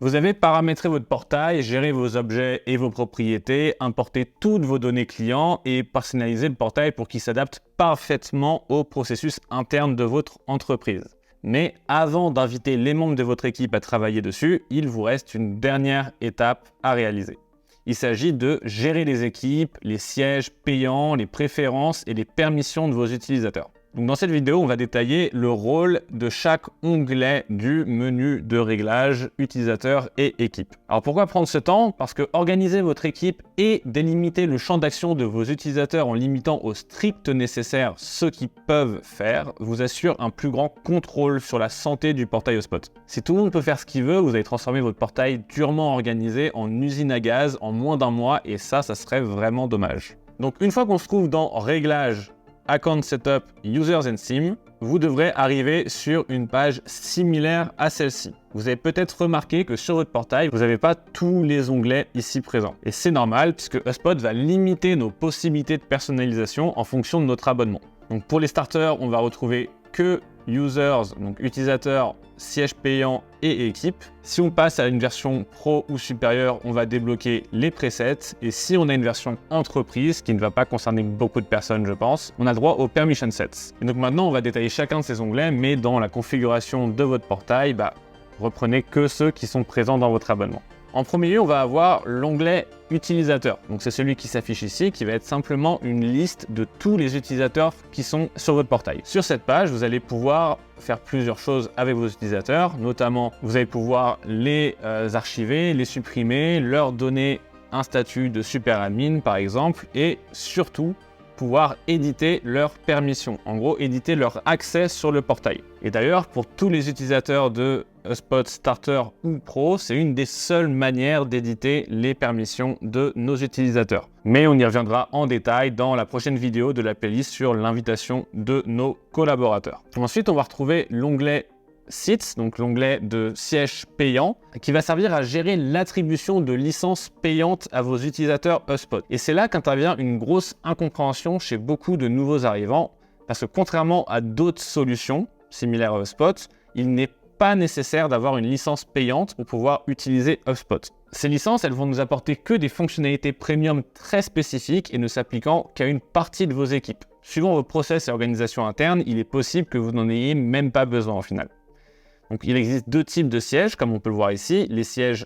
Vous avez paramétré votre portail, géré vos objets et vos propriétés, importé toutes vos données clients et personnalisé le portail pour qu'il s'adapte parfaitement au processus interne de votre entreprise. Mais avant d'inviter les membres de votre équipe à travailler dessus, il vous reste une dernière étape à réaliser. Il s'agit de gérer les équipes, les sièges payants, les préférences et les permissions de vos utilisateurs. Donc dans cette vidéo, on va détailler le rôle de chaque onglet du menu de réglage utilisateur et équipe. Alors pourquoi prendre ce temps? Parce que organiser votre équipe et délimiter le champ d'action de vos utilisateurs en limitant au strict nécessaire ce qu'ils peuvent faire vous assure un plus grand contrôle sur la santé du portail HubSpot. Si tout le monde peut faire ce qu'il veut, vous allez transformer votre portail durement organisé en usine à gaz en moins d'un mois et ça serait vraiment dommage. Donc une fois qu'on se trouve dans Réglages, Account Setup, Users and Theme, vous devrez arriver sur une page similaire à celle-ci. Vous avez peut-être remarqué que sur votre portail, vous n'avez pas tous les onglets ici présents. Et c'est normal puisque HubSpot va limiter nos possibilités de personnalisation en fonction de notre abonnement. Donc pour les starters, on va retrouver que Users, donc utilisateurs, siège payant et équipe. Si on passe à une version pro ou supérieure, on va débloquer les presets. Et si on a une version entreprise, qui ne va pas concerner beaucoup de personnes, je pense, on a droit aux permission sets. Et donc maintenant, on va détailler chacun de ces onglets, mais dans la configuration de votre portail, reprenez que ceux qui sont présents dans votre abonnement. En premier lieu, on va avoir l'onglet utilisateur. Donc c'est celui qui s'affiche ici, qui va être simplement une liste de tous les utilisateurs qui sont sur votre portail. Sur cette page, vous allez pouvoir faire plusieurs choses avec vos utilisateurs, notamment vous allez pouvoir les archiver, les supprimer, leur donner un statut de super admin par exemple, et surtout pouvoir éditer leurs permissions, en gros éditer leur accès sur le portail. Et d'ailleurs, pour tous les utilisateurs de HubSpot Starter ou Pro, c'est une des seules manières d'éditer les permissions de nos utilisateurs. Mais on y reviendra en détail dans la prochaine vidéo de la playlist sur l'invitation de nos collaborateurs. Ensuite, on va retrouver l'onglet Seats, donc l'onglet de siège payant, qui va servir à gérer l'attribution de licences payantes à vos utilisateurs HubSpot. Et c'est là qu'intervient une grosse incompréhension chez beaucoup de nouveaux arrivants, parce que contrairement à d'autres solutions similaires à HubSpot, il n'est pas nécessaire d'avoir une licence payante pour pouvoir utiliser HubSpot. Ces licences, elles vont nous apporter que des fonctionnalités premium très spécifiques et ne s'appliquant qu'à une partie de vos équipes. Suivant vos process et organisations internes, il est possible que vous n'en ayez même pas besoin au final. Donc, il existe deux types de sièges, comme on peut le voir ici, les sièges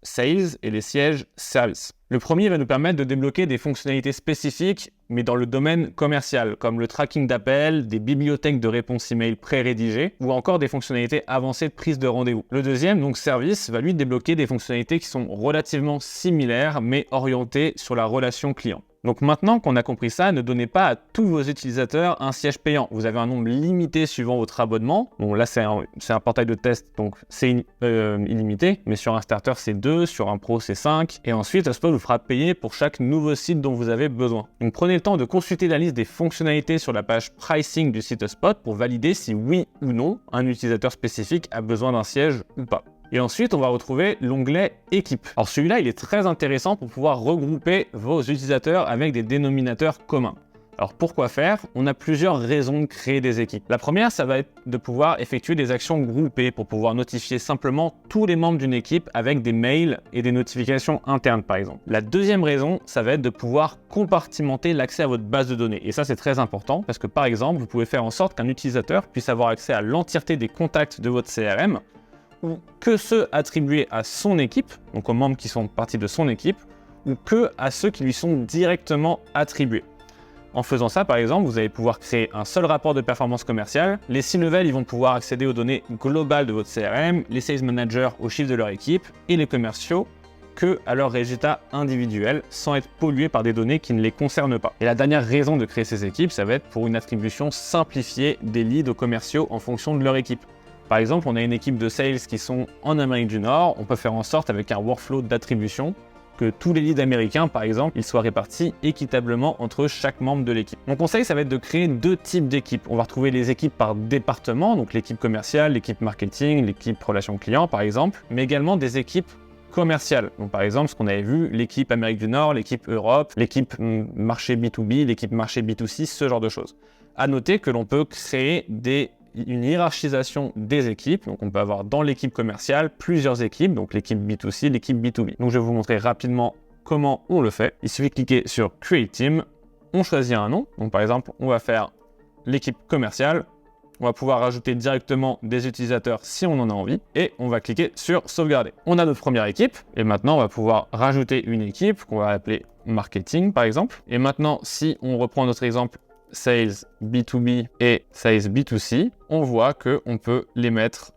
Sales et les sièges Service. Le premier va nous permettre de débloquer des fonctionnalités spécifiques, mais dans le domaine commercial, comme le tracking d'appels, des bibliothèques de réponses email pré-rédigées, ou encore des fonctionnalités avancées de prise de rendez-vous. Le deuxième, donc Service, va lui débloquer des fonctionnalités qui sont relativement similaires, mais orientées sur la relation client. Donc maintenant qu'on a compris ça, ne donnez pas à tous vos utilisateurs un siège payant. Vous avez un nombre limité suivant votre abonnement. Bon là c'est un portail de test, donc c'est illimité, mais sur un starter c'est 2, sur un pro c'est 5, et ensuite HubSpot vous fera payer pour chaque nouveau site dont vous avez besoin. Donc prenez le temps de consulter la liste des fonctionnalités sur la page pricing du site HubSpot pour valider si oui ou non un utilisateur spécifique a besoin d'un siège ou pas. Et ensuite, on va retrouver l'onglet équipe. Alors celui-là, il est très intéressant pour pouvoir regrouper vos utilisateurs avec des dénominateurs communs. Alors pourquoi faire? On a plusieurs raisons de créer des équipes. La première, ça va être de pouvoir effectuer des actions groupées pour pouvoir notifier simplement tous les membres d'une équipe avec des mails et des notifications internes par exemple. La deuxième raison, ça va être de pouvoir compartimenter l'accès à votre base de données. Et ça, c'est très important parce que par exemple, vous pouvez faire en sorte qu'un utilisateur puisse avoir accès à l'entièreté des contacts de votre CRM ou que ceux attribués à son équipe, donc aux membres qui sont partie de son équipe, ou que à ceux qui lui sont directement attribués. En faisant ça, par exemple, vous allez pouvoir créer un seul rapport de performance commerciale. Les C-level, ils vont pouvoir accéder aux données globales de votre CRM, les sales managers aux chiffres de leur équipe, et les commerciaux que à leurs résultats individuels, sans être pollués par des données qui ne les concernent pas. Et la dernière raison de créer ces équipes, ça va être pour une attribution simplifiée des leads aux commerciaux en fonction de leur équipe. Par exemple, on a une équipe de sales qui sont en Amérique du Nord, on peut faire en sorte avec un workflow d'attribution que tous les leads américains, par exemple, ils soient répartis équitablement entre chaque membre de l'équipe. Mon conseil, ça va être de créer deux types d'équipes. On va retrouver les équipes par département, donc l'équipe commerciale, l'équipe marketing, l'équipe relations clients, par exemple, mais également des équipes commerciales. Donc par exemple, ce qu'on avait vu, l'équipe Amérique du Nord, l'équipe Europe, l'équipe marché B2B, l'équipe marché B2C, ce genre de choses. À noter que l'on peut créer des une hiérarchisation des équipes. Donc on peut avoir dans l'équipe commerciale plusieurs équipes, donc l'équipe B2C, l'équipe B2B. Donc je vais vous montrer rapidement comment on le fait. Il suffit de cliquer sur Create Team, on choisit un nom. Donc par exemple, on va faire l'équipe commerciale. On va pouvoir rajouter directement des utilisateurs si on en a envie et on va cliquer sur sauvegarder. On a notre première équipe et maintenant on va pouvoir rajouter une équipe qu'on va appeler marketing par exemple. Et maintenant, si on reprend notre exemple Sales B2B et Sales B2C, on voit qu'on peut les mettre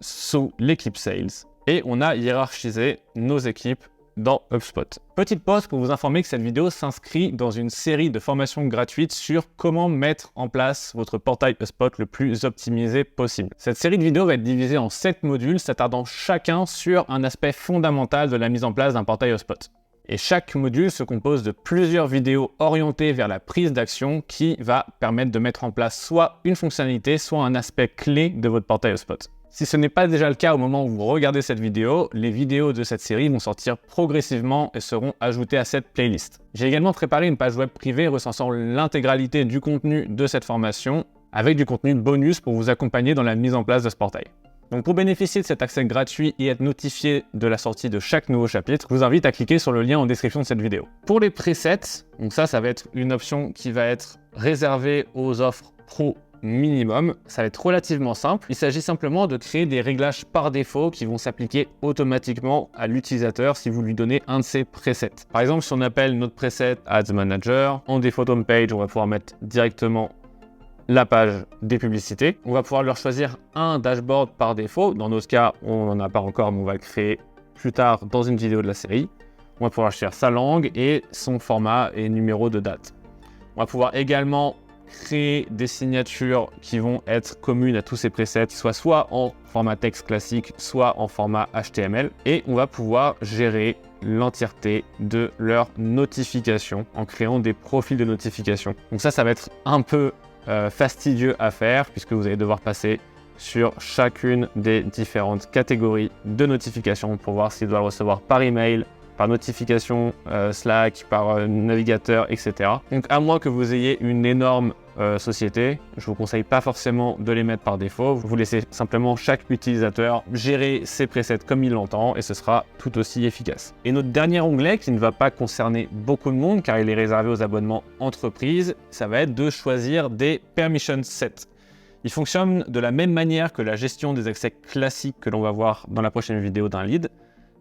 sous l'équipe Sales et on a hiérarchisé nos équipes dans HubSpot. Petite pause pour vous informer que cette vidéo s'inscrit dans une série de formations gratuites sur comment mettre en place votre portail HubSpot le plus optimisé possible. Cette série de vidéos va être divisée en 7 modules s'attardant chacun sur un aspect fondamental de la mise en place d'un portail HubSpot. Et chaque module se compose de plusieurs vidéos orientées vers la prise d'action qui va permettre de mettre en place soit une fonctionnalité, soit un aspect clé de votre portail HubSpot. Si ce n'est pas déjà le cas au moment où vous regardez cette vidéo, les vidéos de cette série vont sortir progressivement et seront ajoutées à cette playlist. J'ai également préparé une page web privée recensant l'intégralité du contenu de cette formation avec du contenu bonus pour vous accompagner dans la mise en place de ce portail. Donc pour bénéficier de cet accès gratuit et être notifié de la sortie de chaque nouveau chapitre, je vous invite à cliquer sur le lien en description de cette vidéo. Pour les presets, donc ça va être une option qui va être réservée aux offres pro minimum. Ça va être relativement simple. Il s'agit simplement de créer des réglages par défaut qui vont s'appliquer automatiquement à l'utilisateur si vous lui donnez un de ces presets. Par exemple, si on appelle notre preset Ads Manager, en défaut homepage, on va pouvoir mettre directement la page des publicités. On va pouvoir leur choisir un dashboard par défaut. Dans notre cas, on n'en a pas encore, mais on va le créer plus tard dans une vidéo de la série. On va pouvoir choisir sa langue et son format et numéro de date. On va pouvoir également créer des signatures qui vont être communes à tous ces presets, qui soient soit en format texte classique, soit en format HTML. Et on va pouvoir gérer l'entièreté de leurs notifications en créant des profils de notification. Donc ça va être un peu fastidieux à faire puisque vous allez devoir passer sur chacune des différentes catégories de notifications pour voir s'ils doivent recevoir par email, par notification, Slack, par navigateur, etc. Donc à moins que vous ayez une énorme société, je vous conseille pas forcément de les mettre par défaut. Vous laissez simplement chaque utilisateur gérer ses presets comme il l'entend et ce sera tout aussi efficace. Et notre dernier onglet qui ne va pas concerner beaucoup de monde car il est réservé aux abonnements entreprises, ça va être de choisir des permission sets. Il fonctionne de la même manière que la gestion des accès classiques que l'on va voir dans la prochaine vidéo d'un lead,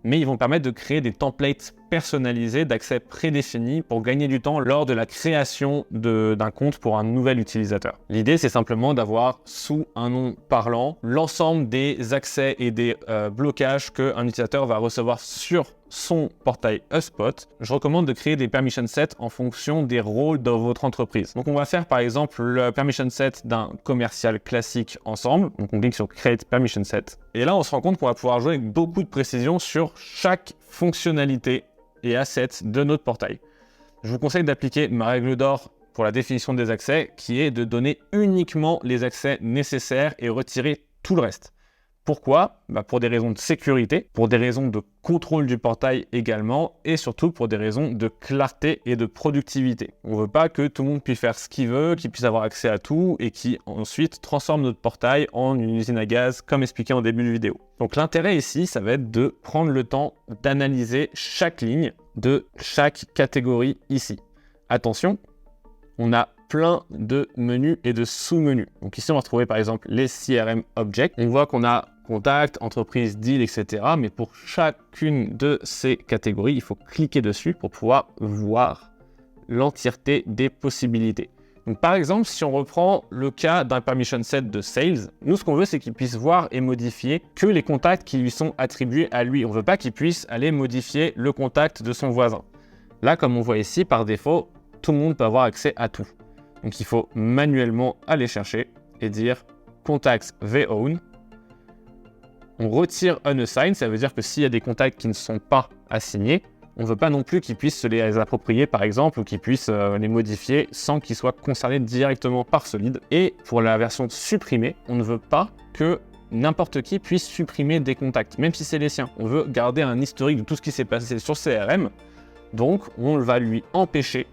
mais ils vont permettre de créer des templates personnalisés d'accès prédéfinis pour gagner du temps lors de la création d'un compte pour un nouvel utilisateur. L'idée, c'est simplement d'avoir sous un nom parlant l'ensemble des accès et des blocages qu'un utilisateur va recevoir sur son portail HubSpot. Je recommande de créer des permission sets en fonction des rôles dans votre entreprise. Donc on va faire par exemple le permission set d'un commercial classique ensemble. Donc on clique sur Create Permission Set. Et là on se rend compte qu'on va pouvoir jouer avec beaucoup de précision sur chaque fonctionnalité et asset de notre portail. Je vous conseille d'appliquer ma règle d'or pour la définition des accès qui est de donner uniquement les accès nécessaires et retirer tout le reste. Pourquoi ? Pour des raisons de sécurité, pour des raisons de contrôle du portail également et surtout pour des raisons de clarté et de productivité. On ne veut pas que tout le monde puisse faire ce qu'il veut, qu'il puisse avoir accès à tout et qui ensuite transforme notre portail en une usine à gaz comme expliqué en début de vidéo. Donc l'intérêt ici, ça va être de prendre le temps d'analyser chaque ligne de chaque catégorie ici. Attention, on a plein de menus et de sous-menus. Donc ici, on va retrouver par exemple les CRM Objects. On voit qu'on a contact, entreprise, deal, etc. Mais pour chacune de ces catégories, il faut cliquer dessus pour pouvoir voir l'entièreté des possibilités. Donc par exemple, si on reprend le cas d'un permission set de sales, nous ce qu'on veut c'est qu'il puisse voir et modifier que les contacts qui lui sont attribués à lui. On ne veut pas qu'il puisse aller modifier le contact de son voisin. Là, comme on voit ici, par défaut, tout le monde peut avoir accès à tout. Donc il faut manuellement aller chercher et dire contacts VOWN. On retire unassigned, ça veut dire que s'il y a des contacts qui ne sont pas assignés, on ne veut pas non plus qu'ils puissent se les approprier par exemple ou qu'ils puissent les modifier sans qu'ils soient concernés directement par ce lead. Et pour la version supprimée, on ne veut pas que n'importe qui puisse supprimer des contacts, même si c'est les siens. On veut garder un historique de tout ce qui s'est passé sur CRM, donc on va lui empêcher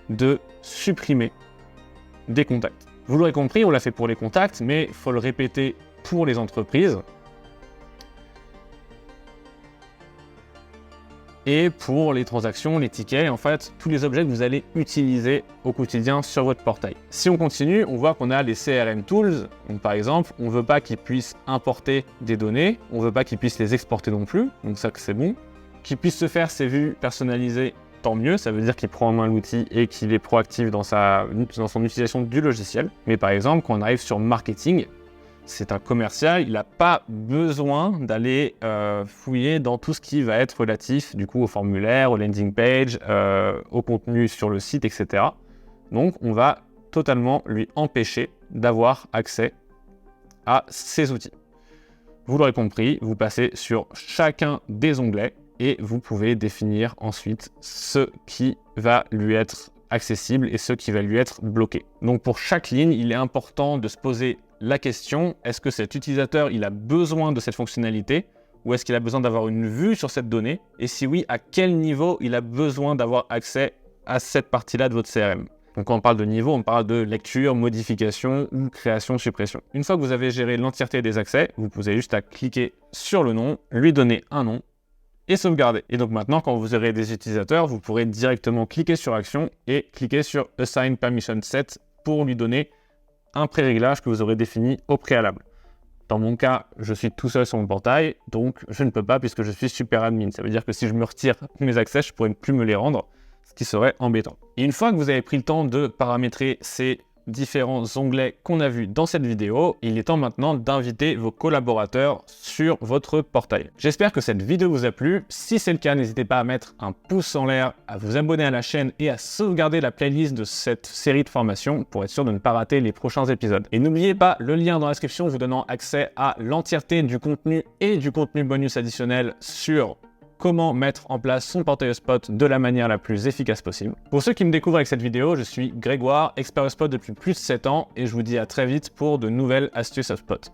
de supprimer des contacts. Vous l'aurez compris, on l'a fait pour les contacts, mais il faut le répéter pour les entreprises. Et pour les transactions, les tickets, en fait, tous les objets que vous allez utiliser au quotidien sur votre portail. Si on continue, on voit qu'on a les CRM Tools. Donc, par exemple, on ne veut pas qu'ils puissent importer des données, on ne veut pas qu'ils puissent les exporter non plus, donc ça c'est bon. Qu'ils puissent se faire ses vues personnalisées, tant mieux, ça veut dire qu'il prend en main l'outil et qu'il est proactif dans son utilisation du logiciel. Mais par exemple, quand on arrive sur marketing, c'est un commercial, il n'a pas besoin d'aller fouiller dans tout ce qui va être relatif du coup au formulaire, au landing page, au contenu sur le site, etc. Donc on va totalement lui empêcher d'avoir accès à ces outils. Vous l'aurez compris, vous passez sur chacun des onglets et vous pouvez définir ensuite ce qui va lui être accessible et ce qui va lui être bloqué. Donc pour chaque ligne, il est important de se poser la question, est-ce que cet utilisateur il a besoin de cette fonctionnalité ou est-ce qu'il a besoin d'avoir une vue sur cette donnée? Et si oui, à quel niveau il a besoin d'avoir accès à cette partie-là de votre CRM? Donc quand on parle de niveau, on parle de lecture, modification ou création, suppression. Une fois que vous avez géré l'entièreté des accès, vous avez juste à cliquer sur le nom, lui donner un nom et sauvegarder. Et donc maintenant, quand vous aurez des utilisateurs, vous pourrez directement cliquer sur Action et cliquer sur Assign Permission Set pour lui donner un pré-réglage que vous aurez défini au préalable. Dans mon cas, je suis tout seul sur mon portail, donc je ne peux pas puisque je suis super admin. Ça veut dire que si je me retire mes accès, je ne pourrais plus me les rendre, ce qui serait embêtant. Et une fois que vous avez pris le temps de paramétrer ces différents onglets qu'on a vus dans cette vidéo, il est temps maintenant d'inviter vos collaborateurs sur votre portail. J'espère que cette vidéo vous a plu. Si c'est le cas, n'hésitez pas à mettre un pouce en l'air, à vous abonner à la chaîne et à sauvegarder la playlist de cette série de formations pour être sûr de ne pas rater les prochains épisodes. Et n'oubliez pas le lien dans la description vous donnant accès à l'entièreté du contenu et du contenu bonus additionnel sur comment mettre en place son portail HubSpot de la manière la plus efficace possible. Pour ceux qui me découvrent avec cette vidéo, je suis Grégoire, expert HubSpot depuis plus de 7 ans et je vous dis à très vite pour de nouvelles astuces HubSpot.